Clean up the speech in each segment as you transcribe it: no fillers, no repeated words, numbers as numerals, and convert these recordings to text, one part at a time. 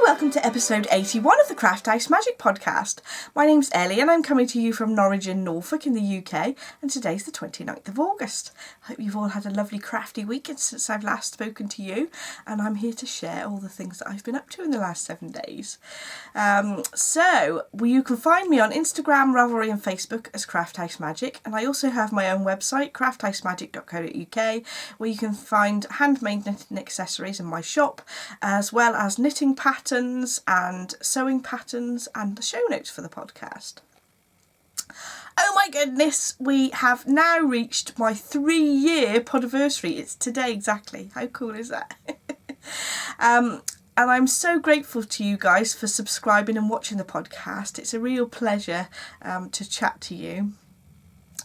welcome to episode 81 of the Craft House Magic podcast. My name's Ellie and I'm coming to you from Norwich in Norfolk in the UK, and today's the 29th of August. I hope you've all had a lovely crafty weekend since I've last spoken to you, and I'm here to share all the things that I've been up to in the last 7 days. You can find me on Instagram, Ravelry and Facebook as Craft House Magic, and I also have my own website, crafthousemagik.co.uk, where you can find handmade knitting accessories in my shop, as well as knitting patterns and sewing patterns and the show notes for the podcast. Oh my goodness, we have now reached my 3-year Podiversary. It's today exactly. How cool is that? And I'm so grateful to you guys for subscribing and watching the podcast. It's a real pleasure to chat to you.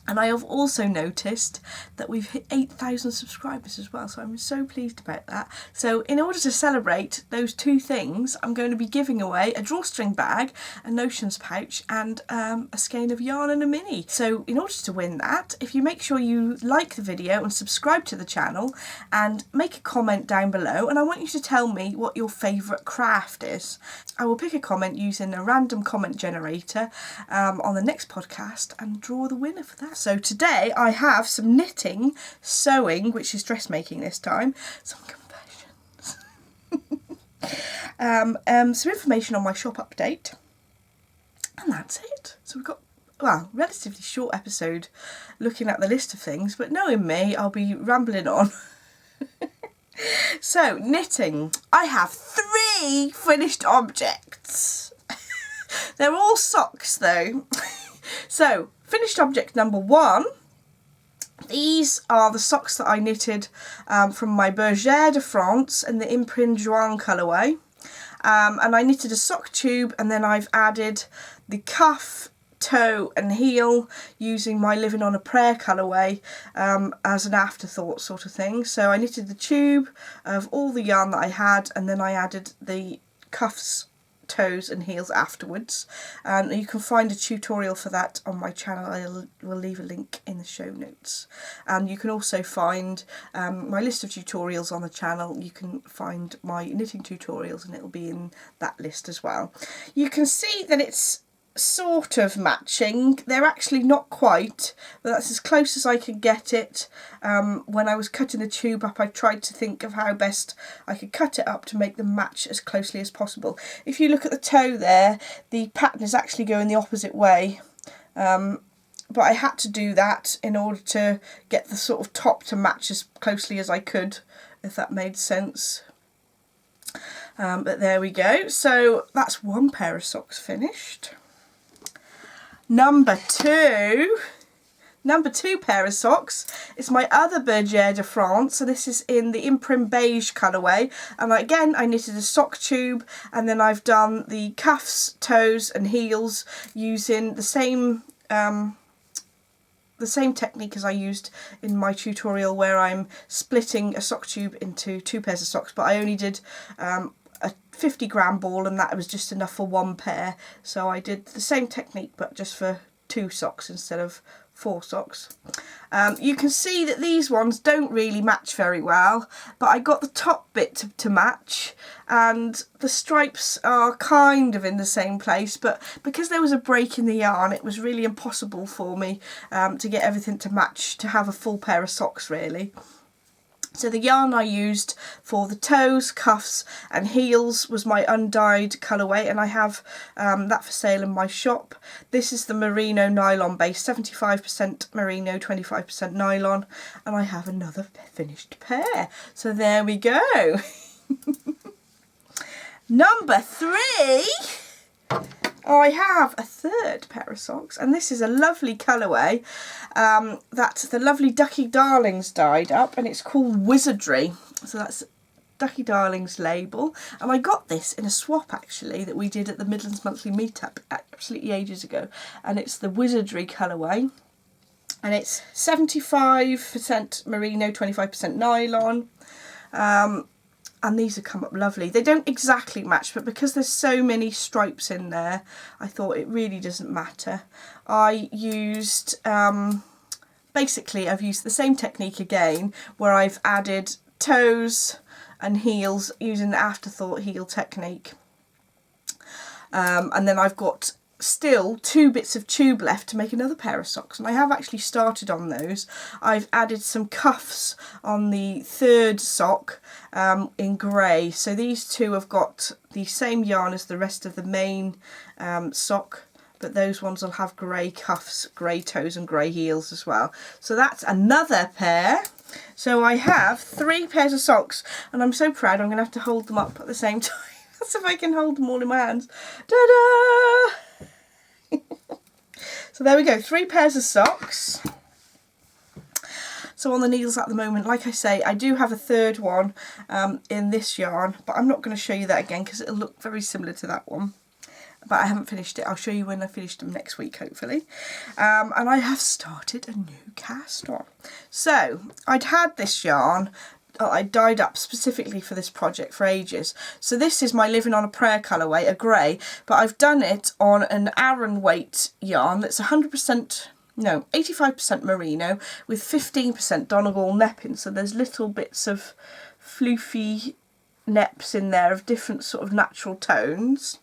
And I have also noticed that we've hit 8,000 subscribers as well, so I'm so pleased about that. So in order to celebrate those two things, I'm going to be giving away a drawstring bag, a notions pouch, and a skein of yarn and a mini. So in order to win that, if you make sure you like the video and subscribe to the channel and make a comment down below, and I want you to tell me what your favourite craft is. I will pick a comment using a random comment generator on the next podcast and draw the winner for that. So today I have some knitting, sewing, which is dressmaking this time, some confessions, some information on my shop update, and that's it. So we've got, well, relatively short episode looking at the list of things, but knowing me, I'll be rambling on. So, knitting. I have 3 finished objects. They're all socks though. So, finished object number 1. These are the socks that I knitted from my Bergère de France in the Imprint Juin colourway. And I knitted a sock tube, and then I've added the cuff, toe and heel using my Living on a Prayer colourway as an afterthought sort of thing. So I knitted the tube of all the yarn that I had, and then I added the cuffs, toes and heels afterwards, and you can find a tutorial for that on my channel. I will leave a link in the show notes, and you can also find my list of tutorials on the channel. You can find my knitting tutorials and it'll be in that list as well. You can see that it's sort of matching. They're actually not quite, but that's as close as I could get it. When I was cutting the tube up, I tried to think of how best I could cut it up to make them match as closely as possible. If you look at the toe there, the pattern is actually going the opposite way, but I had to do that in order to get the sort of top to match as closely as I could, if that made sense. But there we go. So that's one pair of socks finished. Number two pair of socks is my other Bergère de France. So this is in the Imprint Beige colourway, and again I knitted a sock tube, and then I've done the cuffs, toes and heels using the same technique as I used in my tutorial, where I'm splitting a sock tube into 2 pairs of socks, but I only did a 50-gram ball, and that was just enough for 1 pair. So I did the same technique but just for 2 socks instead of 4 socks. You can see that these ones don't really match very well, but I got the top bit to match, and the stripes are kind of in the same place, but because there was a break in the yarn, it was really impossible for me to get everything to match, to have a full pair of socks really. So the yarn I used for the toes, cuffs and heels was my undyed colourway, and I have that for sale in my shop. This is the merino nylon base, 75% merino, 25% nylon, and I have another finished pair. So there we go. Number 3. I have a 3rd pair of socks, and this is a lovely colourway that the lovely Ducky Darlings dyed up, and it's called Wizardry. So that's Ducky Darlings label, and I got this in a swap actually that we did at the Midlands Monthly Meetup absolutely ages ago, and it's the Wizardry colourway, and it's 75% merino, 25% nylon. And these have come up lovely. They don't exactly match, but because there's so many stripes in there, I thought it really doesn't matter. I used, basically I've used the same technique again, where I've added toes and heels using the afterthought heel technique. and then I've got still 2 bits of tube left to make another pair of socks, and I have actually started on those. I've added some cuffs on the 3rd sock in grey, so these 2 have got the same yarn as the rest of the main sock, but those ones will have grey cuffs, grey toes and grey heels as well. So that's another pair. So I have 3 pairs of socks, and I'm so proud I'm going to have to hold them up at the same time. That's if I can hold them all in my hands. Ta-da! So there we go, 3 pairs of socks. So on the needles at the moment, like I say, I do have a 3rd one in this yarn, but I'm not going to show you that again because it'll look very similar to that one. But I haven't finished it. I'll show you when I finish them next week, hopefully. And I have started a new cast on. So I'd had this yarn, I dyed up specifically for this project for ages. So this is my Living on a Prayer colourway, a grey, but I've done it on an Aran weight yarn that's 85% merino with 15% Donegal nepping. So there's little bits of floofy neps in there of different sort of natural tones.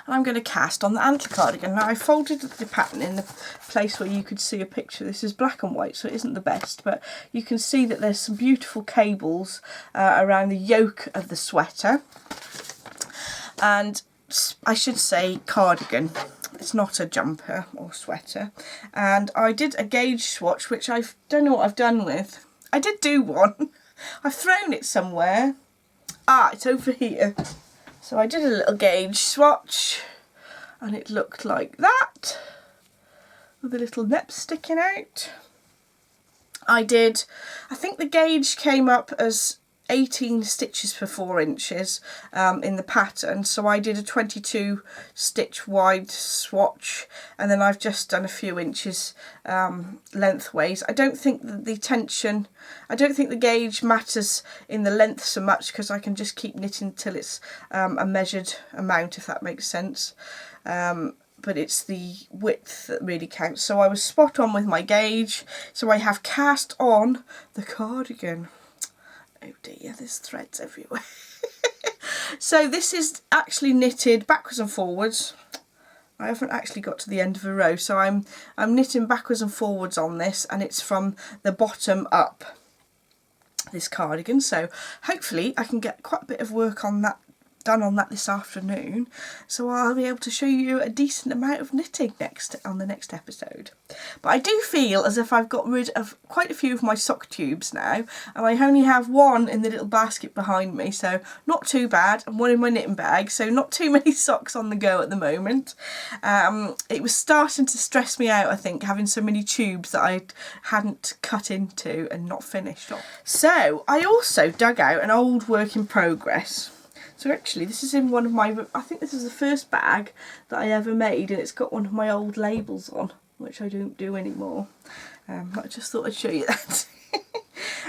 And I'm going to cast on the antler cardigan. Now I folded the pattern in the place where you could see a picture. This is black and white, so it isn't the best, but you can see that there's some beautiful cables around the yoke of the sweater. And I should say cardigan. It's not a jumper or sweater. And I did a gauge swatch, which I don't know what I've done with. I did do one. I've thrown it somewhere. Ah, it's over here. So I did a little gauge swatch, and it looked like that, with a little nip sticking out. I think the gauge came up as 18 stitches per 4 inches in the pattern, so I did a 22 stitch wide swatch, and then I've just done a few inches lengthways. I don't think the gauge matters in the length so much, because I can just keep knitting till it's a measured amount, if that makes sense. But it's the width that really counts. So I was spot on with my gauge. So I have cast on the cardigan. Oh dear, there's threads everywhere. So this is actually knitted backwards and forwards. I haven't actually got to the end of a row, so I'm knitting backwards and forwards on this, and it's from the bottom up, this cardigan. So hopefully I can get quite a bit of work on that done on that this afternoon, so I'll be able to show you a decent amount of knitting on the next episode. But I do feel as if I've got rid of quite a few of my sock tubes now, and I only have one in the little basket behind me, so not too bad, and one in my knitting bag, so not too many socks on the go at the moment. It was starting to stress me out, I think, having so many tubes that I hadn't cut into and not finished off. So I also dug out an old work in progress. So actually this is in one of my, I think this is the first bag that I ever made, and it's got one of my old labels on, which I don't do anymore. I just thought I'd show you that.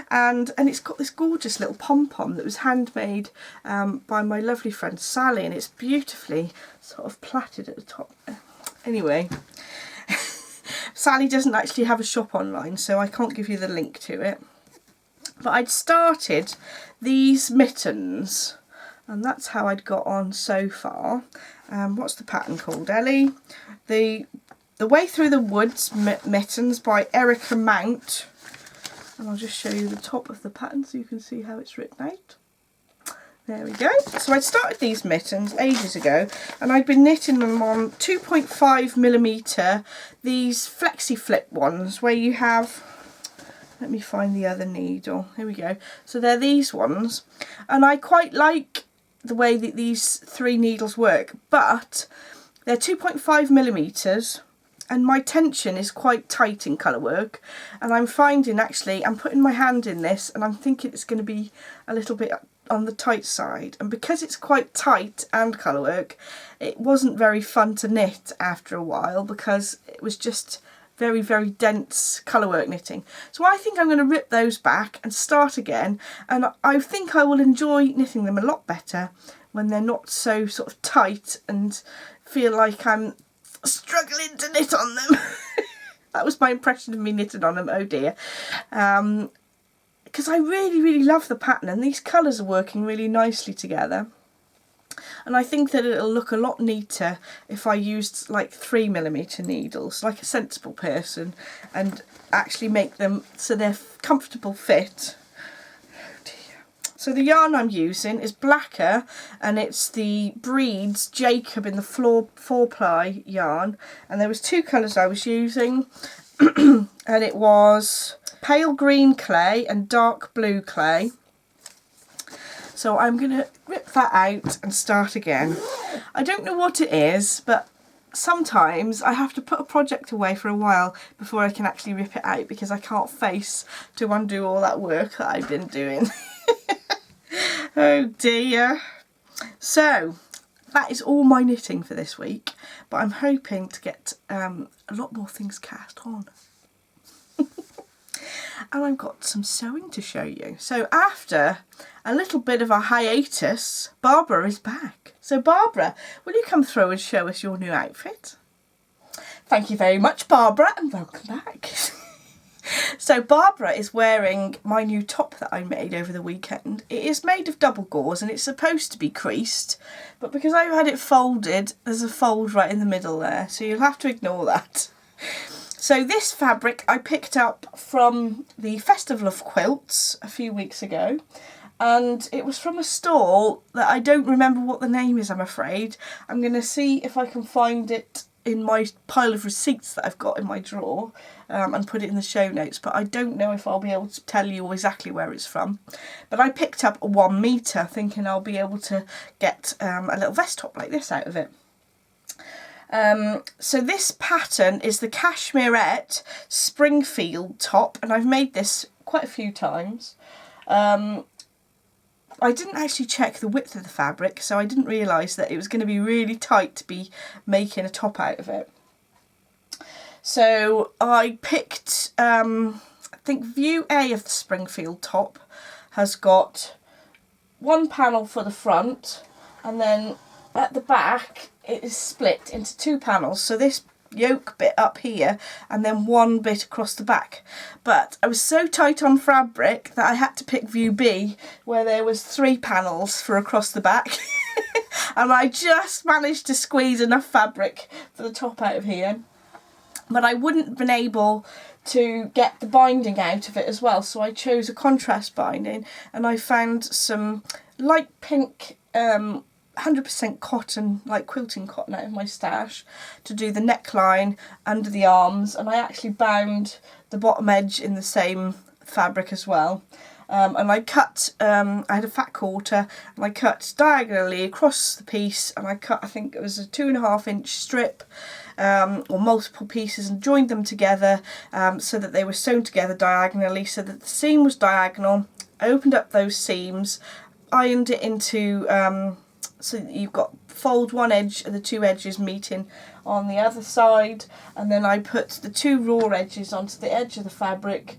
and it's got this gorgeous little pom-pom that was handmade by my lovely friend Sally, and it's beautifully sort of plaited at the top. Anyway, Sally doesn't actually have a shop online, so I can't give you the link to it. But I'd started these mittens, and that's how I'd got on so far. What's the pattern called, Ellie? The Way Through the Woods mittens by Erica Mount. And I'll just show you the top of the pattern so you can see how it's written out. There we go. So I started these mittens ages ago, and I'd been knitting them on 2.5mm, these flexi flip ones where you have, let me find the other needle, here we go. So they're these ones, and I quite like the way that these 3 needles work, but they're 2.5mm, and my tension is quite tight in colour work, and I'm finding actually I'm putting my hand in this and I'm thinking it's going to be a little bit on the tight side, and because it's quite tight and colour work, it wasn't very fun to knit after a while because it was just very, very dense colourwork knitting. So I think I'm going to rip those back and start again, and I think I will enjoy knitting them a lot better when they're not so sort of tight and feel like I'm struggling to knit on them. That was my impression of me knitting on them, oh dear. Because I really, really love the pattern, and these colours are working really nicely together. and I think that it'll look a lot neater if I used like 3mm needles, like a sensible person, and actually make them so they're comfortable fit. So the yarn I'm using is Blacker, and it's the Breeds Jacob in the 4-ply yarn, and there was 2 colours I was using, and it was pale green clay and dark blue clay. So I'm going to rip that out and start again. I don't know what it is, but sometimes I have to put a project away for a while before I can actually rip it out, because I can't face to undo all that work that I've been doing. Oh dear. So that is all my knitting for this week, but I'm hoping to get a lot more things cast on. And I've got some sewing to show you. So after a little bit of a hiatus, Barbara is back. So Barbara, will you come through and show us your new outfit? Thank you very much, Barbara, and welcome back. So Barbara is wearing my new top that I made over the weekend. It is made of double gauze and it's supposed to be creased, but because I've had it folded, there's a fold right in the middle there, so you'll have to ignore that. So this fabric I picked up from the Festival of Quilts a few weeks ago, and it was from a stall that I don't remember what the name is, I'm afraid. I'm going to see if I can find it in my pile of receipts that I've got in my drawer, and put it in the show notes, but I don't know if I'll be able to tell you exactly where it's from. But I picked up a 1 metre thinking I'll be able to get a little vest top like this out of it. So this pattern is the Kashmir Springfield top, and I've made this quite a few times. I didn't actually check the width of the fabric, so I didn't realise that it was going to be really tight to be making a top out of it. So I picked, I think view A of the Springfield top has got 1 panel for the front, and then at the back it is split into 2 panels. So this yoke bit up here and then 1 bit across the back, but I was so tight on fabric that I had to pick view B, where there was 3 panels for across the back. And I just managed to squeeze enough fabric for the top out of here, but I wouldn't have been able to get the binding out of it as well, so I chose a contrast binding, and I found some light pink 100% cotton, like quilting cotton, out of my stash to do the neckline under the arms, and I actually bound the bottom edge in the same fabric as well. And I cut, I had a fat quarter, and I cut diagonally across the piece, and I cut, I think it was a 2.5-inch strip, or multiple pieces, and joined them together so that they were sewn together diagonally, so that the seam was diagonal. I opened up those seams, ironed it into so that you've got fold one edge and the 2 edges meeting on the other side, and then I put the 2 raw edges onto the edge of the fabric,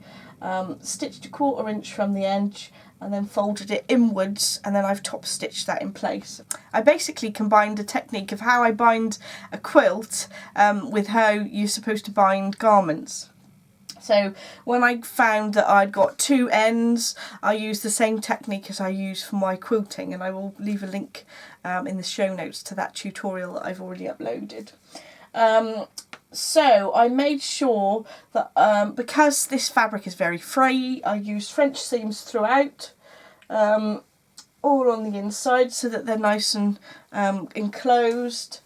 stitched a 1/4 inch from the edge, and then folded it inwards, and then I've top stitched that in place. I basically combined a technique of how I bind a quilt with how you're supposed to bind garments. So when I found that I'd got 2 ends, I used the same technique as I use for my quilting, and I will leave a link in the show notes to that tutorial that I've already uploaded. So I made sure that because this fabric is very free, I used French seams throughout, all on the inside, so that they're nice and enclosed.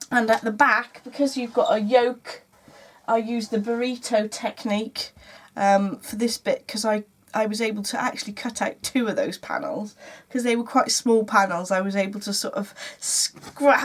And at the back, because you've got a yoke, I used the burrito technique for this bit, because I was able to actually cut out 2 of those panels, because they were quite small panels. I was able to sort of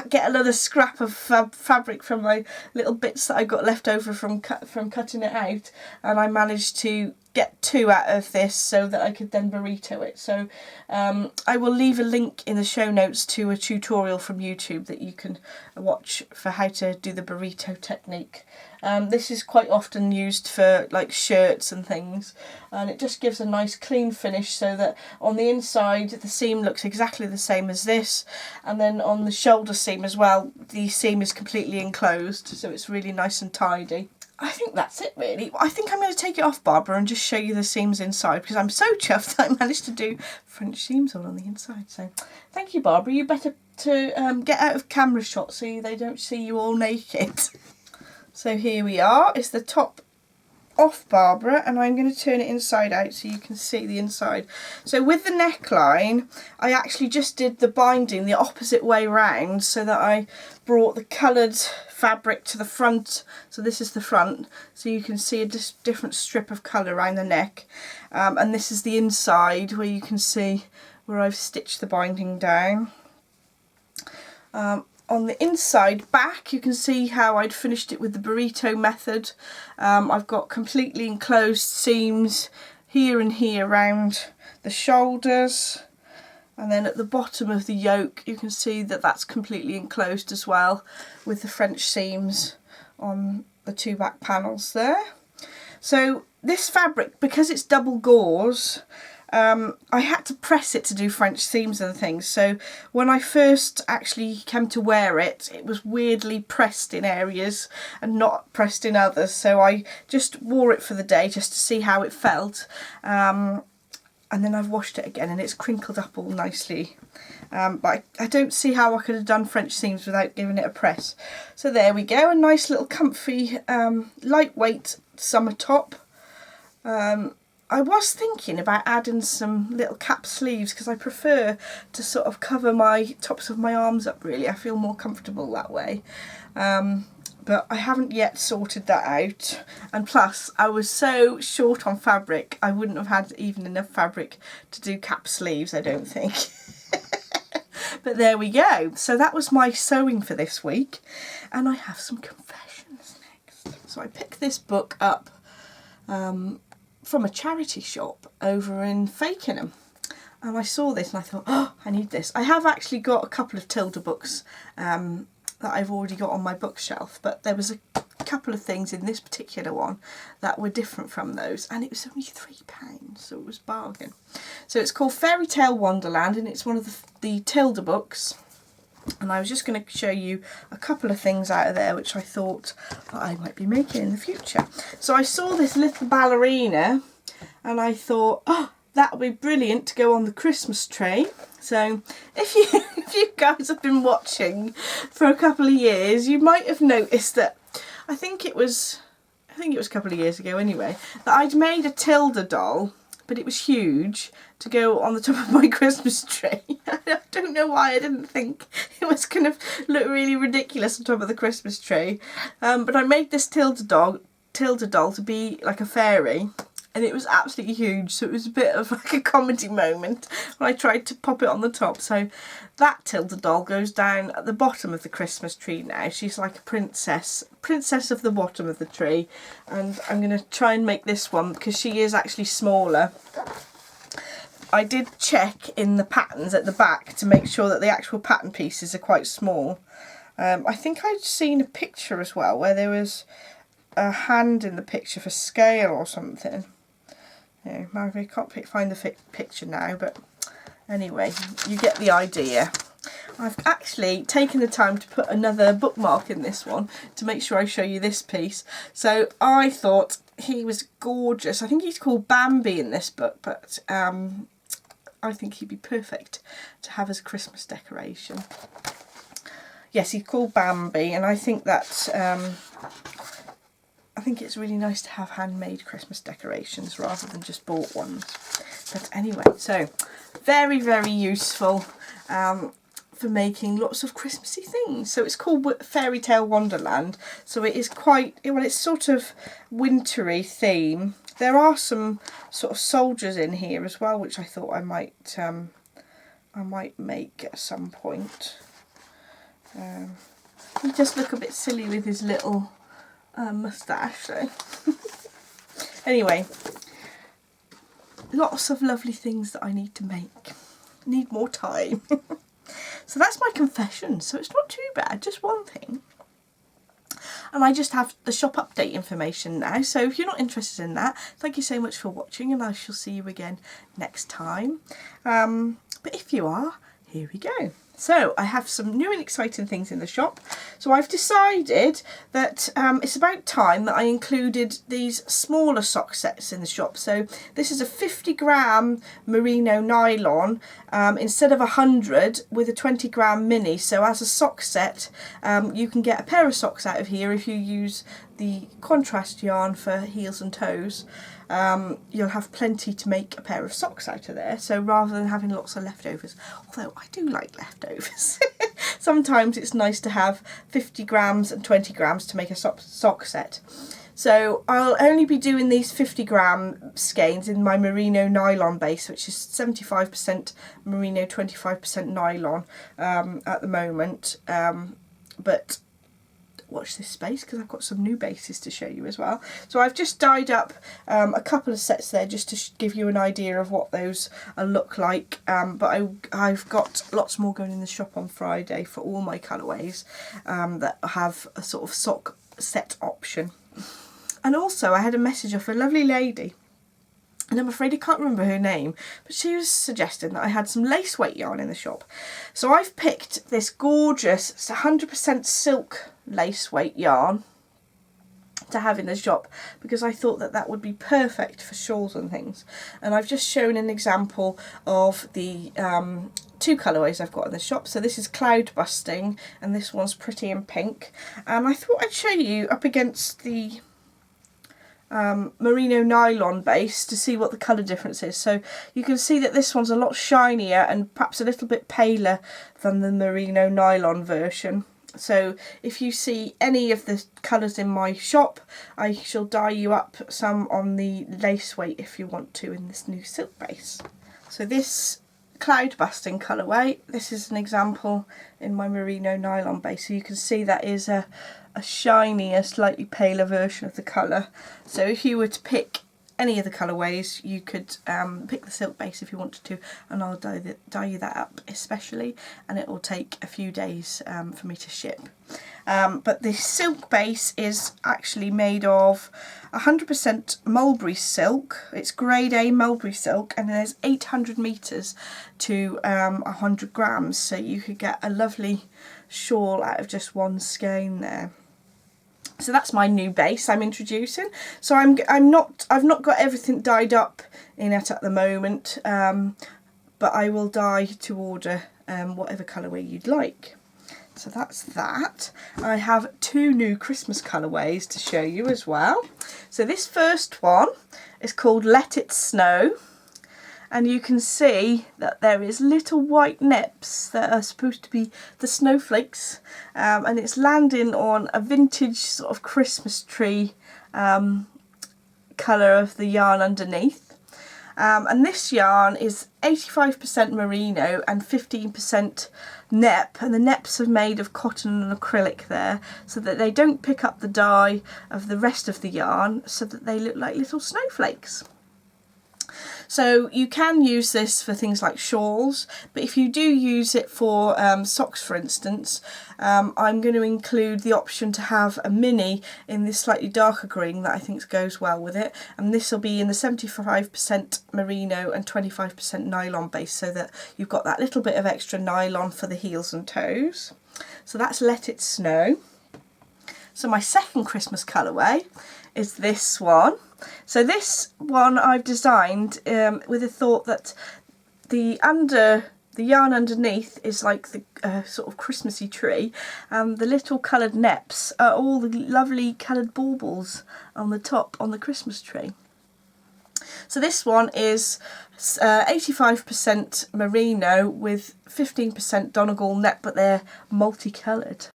get another scrap of fabric from my little bits that I got left over from cutting it out, and I managed to get 2 out of this so that I could then burrito it. So I will leave a link in the show notes to a tutorial from YouTube that you can watch for how to do the burrito technique. This is quite often used for like shirts and things, and it just gives a nice clean finish, so that on the inside the seam looks exactly the same as this, and then on the shoulder seam as well, the seam is completely enclosed, so it's really nice and tidy. I think that's it really. I think I'm going to take it off, Barbara, and just show you the seams inside, because I'm so chuffed that I managed to do French seams all on the inside. So thank you, Barbara. You better to get out of camera shot so they don't see you all naked. So here we are. It's the top off, Barbara, and I'm going to turn it inside out so you can see the inside. So with the neckline, I actually just did the binding the opposite way round, so that I brought the coloured fabric to the front. So this is the front, so you can see a different strip of colour around the neck, and this is the inside where you can see where I've stitched the binding down. On the inside back, you can see how I'd finished it with the burrito method. I've got completely enclosed seams here and here around the shoulders, and then at the bottom of the yoke you can see that that's completely enclosed as well, with the French seams on the two back panels there. So this fabric, because it's double gauze, I had to press it to do French seams and things, so when I first actually came to wear it, it was weirdly pressed in areas and not pressed in others, so I just wore it for the day just to see how it felt, and then I've washed it again and it's crinkled up all nicely, but I don't see how I could have done French seams without giving it a press. So there we go, a nice little comfy lightweight summer top. I was thinking about adding some little cap sleeves, because I prefer to sort of cover my tops of my arms up really. I feel more comfortable that way. But I haven't yet sorted that out. And plus, I was so short on fabric, I wouldn't have had even enough fabric to do cap sleeves, I don't think. But there we go. So that was my sewing for this week. And I have some confessions next. So I picked this book up from a charity shop over in Fakenham, and I saw this and I thought, oh, I need this. I have actually got a couple of Tilda books that I've already got on my bookshelf, but there was a couple of things in this particular one that were different from those, and it was only £3, so it was bargain. So it's called Fairytale Wonderland, and it's one of the Tilda books. And I was just going to show you a couple of things out of there which I thought that I might be making in the future. So I saw this little ballerina and I thought, oh, that would be brilliant to go on the Christmas tree. So if you guys have been watching for a couple of years, you might have noticed that I think it was a couple of years ago anyway, that I'd made a Tilda doll, but it was huge, to go on the top of my Christmas tree. I don't know why I didn't think it was going to look really ridiculous on top of the Christmas tree. But I made this Tilda doll to be like a fairy, and it was absolutely huge, so it was a bit of like a comedy moment when I tried to pop it on the top. So that Tilda doll goes down at the bottom of the Christmas tree now. She's like a princess of the bottom of the tree, and I'm going to try and make this one because she is actually smaller. I did check in the patterns at the back to make sure that the actual pattern pieces are quite small. I think I'd seen a picture as well where there was a hand in the picture for scale or something. Yeah, I can't find the picture now, but anyway, you get the idea. I've actually taken the time to put another bookmark in this one to make sure I show you this piece. So I thought he was gorgeous. I think he's called Bambi in this book, but I think he'd be perfect to have as a Christmas decoration. Yes, he's called Bambi, and I think that I think it's really nice to have handmade Christmas decorations rather than just bought ones. But anyway, so very, very useful for making lots of Christmassy things. So it's called Fairytale Wonderland. So it is quite, well, it's sort of wintry theme. There are some sort of soldiers in here as well, which I thought I might make at some point. He just look a bit silly with his little moustache. So anyway, lots of lovely things that I need to make. Need more time. So that's my confession. So it's not too bad, just one thing. And I just have the shop update information now. So if you're not interested in that, thank you so much for watching, and I shall see you again next time. But if you are, here we go. So I have some new and exciting things in the shop. So I've decided that it's about time that I included these smaller sock sets in the shop. So this is a 50-gram merino nylon instead of 100 with a 20-gram mini. So as a sock set, you can get a pair of socks out of here if you use the contrast yarn for heels and toes. You'll have plenty to make a pair of socks out of there, so rather than having lots of leftovers, although I do like leftovers, sometimes it's nice to have 50 grams and 20 grams to make a sock set. So I'll only be doing these 50-gram skeins in my merino nylon base, which is 75% merino, 25% nylon at the moment, but watch this space because I've got some new bases to show you as well. So I've just dyed up a couple of sets there just to give you an idea of what those look like, but I've got lots more going in the shop on Friday for all my colourways that have a sort of sock set option. And also I had a message off a lovely lady, and I'm afraid I can't remember her name, but she was suggesting that I had some lace weight yarn in the shop. So I've picked this gorgeous 100% silk lace weight yarn to have in the shop because I thought that that would be perfect for shawls and things. And I've just shown an example of the two colourways I've got in the shop. So this is Cloud Busting and this one's Pretty in Pink. And I thought I'd show you up against the merino nylon base to see what the colour difference is. So you can see that this one's a lot shinier and perhaps a little bit paler than the merino nylon version. So if you see any of the colours in my shop, I shall dye you up some on the lace weight if you want to in this new silk base. So this Cloud Busting colourway, this is an example in my merino nylon base. So you can see that is a shinier, slightly paler version of the colour. So if you were to pick any of the colourways, you could pick the silk base if you wanted to, and I'll dye you that up especially, and it will take a few days for me to ship. But the silk base is actually made of 100% mulberry silk. It's grade A mulberry silk, and there's 800 metres to 100 grams, so you could get a lovely shawl out of just one skein there. So that's my new base I'm introducing. So I've not got everything dyed up in it at the moment, but I will dye to order whatever colourway you'd like. So that's that. I have two new Christmas colourways to show you as well. So this first one is called Let It Snow. And you can see that there is little white nips that are supposed to be the snowflakes, and it's landing on a vintage sort of Christmas tree colour of the yarn underneath. And this yarn is 85% merino and 15% nep, and the neps are made of cotton and acrylic there so that they don't pick up the dye of the rest of the yarn, so that they look like little snowflakes. So you can use this for things like shawls, but if you do use it for socks, for instance, I'm going to include the option to have a mini in this slightly darker green that I think goes well with it, and this will be in the 75% merino and 25% nylon base, so that you've got that little bit of extra nylon for the heels and toes. So that's Let It Snow. So my second Christmas colourway is this one. So this one I've designed with the thought that the yarn underneath is like the sort of Christmassy tree, and the little coloured neps are all the lovely coloured baubles on the top on the Christmas tree. So this one is 85% merino with 15% Donegal net, but they're multicoloured.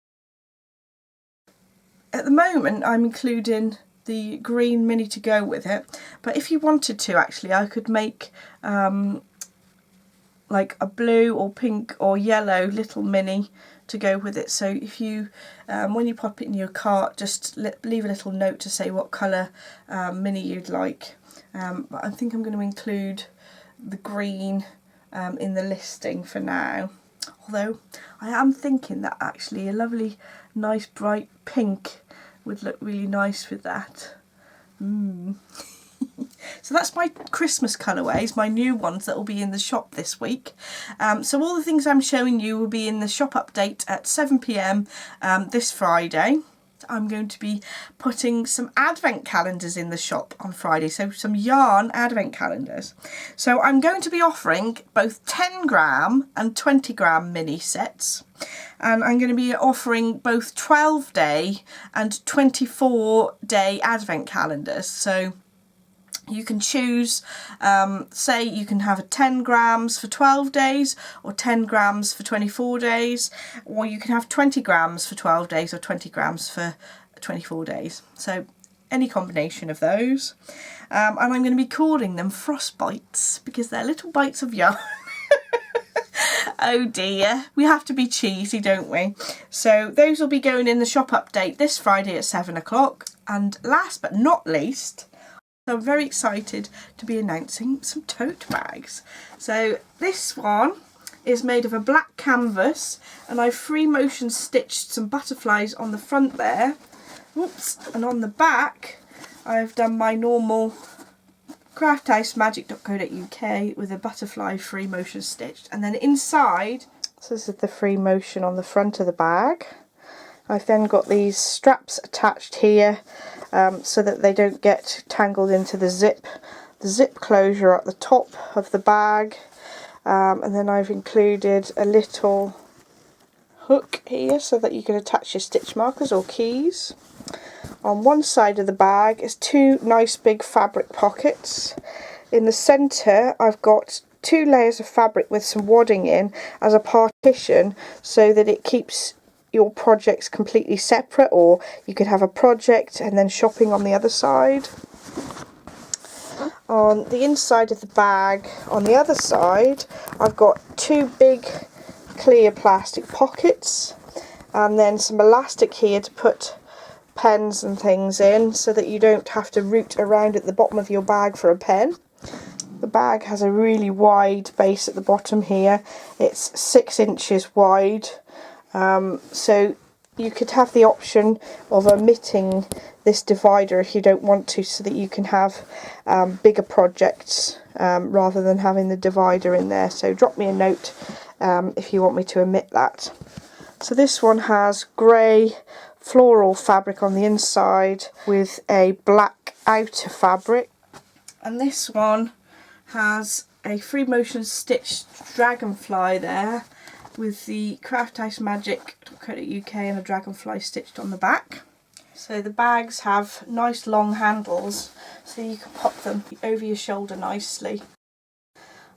At the moment I'm including the green mini to go with it, but if you wanted to, actually I could make like a blue or pink or yellow little mini to go with it. So if you when you pop it in your cart, just leave a little note to say what colour mini you'd like. But I think I'm going to include the green in the listing for now, although I am thinking that actually a lovely nice bright pink would look really nice with that. So that's my Christmas colourways, my new ones that will be in the shop this week. So all the things I'm showing you will be in the shop update at 7 p.m. This Friday. I'm going to be putting some advent calendars in the shop on Friday, so some yarn advent calendars. So I'm going to be offering both 10 gram and 20 gram mini sets, and I'm going to be offering both 12-day and 24-day advent calendars. So you can choose, say you can have a 10 grams for 12 days or 10 grams for 24 days, or you can have 20 grams for 12 days or 20 grams for 24 days. So any combination of those. And I'm going to be calling them frostbites because they're little bites of yarn. Oh dear, we have to be cheesy, don't we? So those will be going in the shop update this Friday at 7 o'clock. And last but not least, I'm very excited to be announcing some tote bags. So this one is made of a black canvas, and I've free motion stitched some butterflies on the front there. Oops, and on the back I've done my normal crafthousemagik.co.uk with a butterfly free motion stitched, and then inside, so this is the free motion on the front of the bag. I've then got these straps attached here so that they don't get tangled into the zip closure at the top of the bag, and then I've included a little hook here so that you can attach your stitch markers or keys. On one side of the bag is two nice big fabric pockets. In the centre I've got 2 layers of fabric with some wadding in as a partition so that it keeps your projects completely separate, or you could have a project and then shopping on the other side. On the inside of the bag, on the other side, I've got 2 big clear plastic pockets and then some elastic here to put pens and things in so that you don't have to root around at the bottom of your bag for a pen. The bag has a really wide base at the bottom here. It's 6 inches wide. So you could have the option of omitting this divider if you don't want to, so that you can have bigger projects rather than having the divider in there. So drop me a note if you want me to omit that. So this one has grey floral fabric on the inside with a black outer fabric, and this one has a free motion stitched dragonfly there with the crafthousemagik.co.uk and a dragonfly stitched on the back. So the bags have nice long handles so you can pop them over your shoulder nicely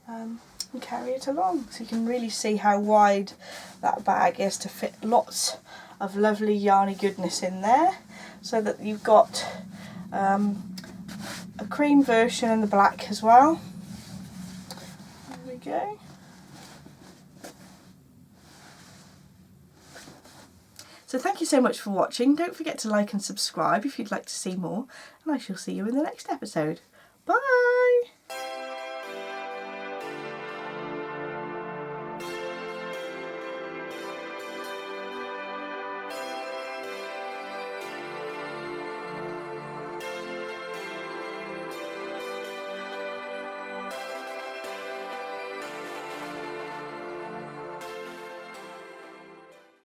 and carry it along. So you can really see how wide that bag is to fit lots of lovely yarny goodness in there, so that you've got a cream version and the black as well. There we go. So thank you so much for watching. Don't forget to like and subscribe if you'd like to see more, and I shall see you in the next episode.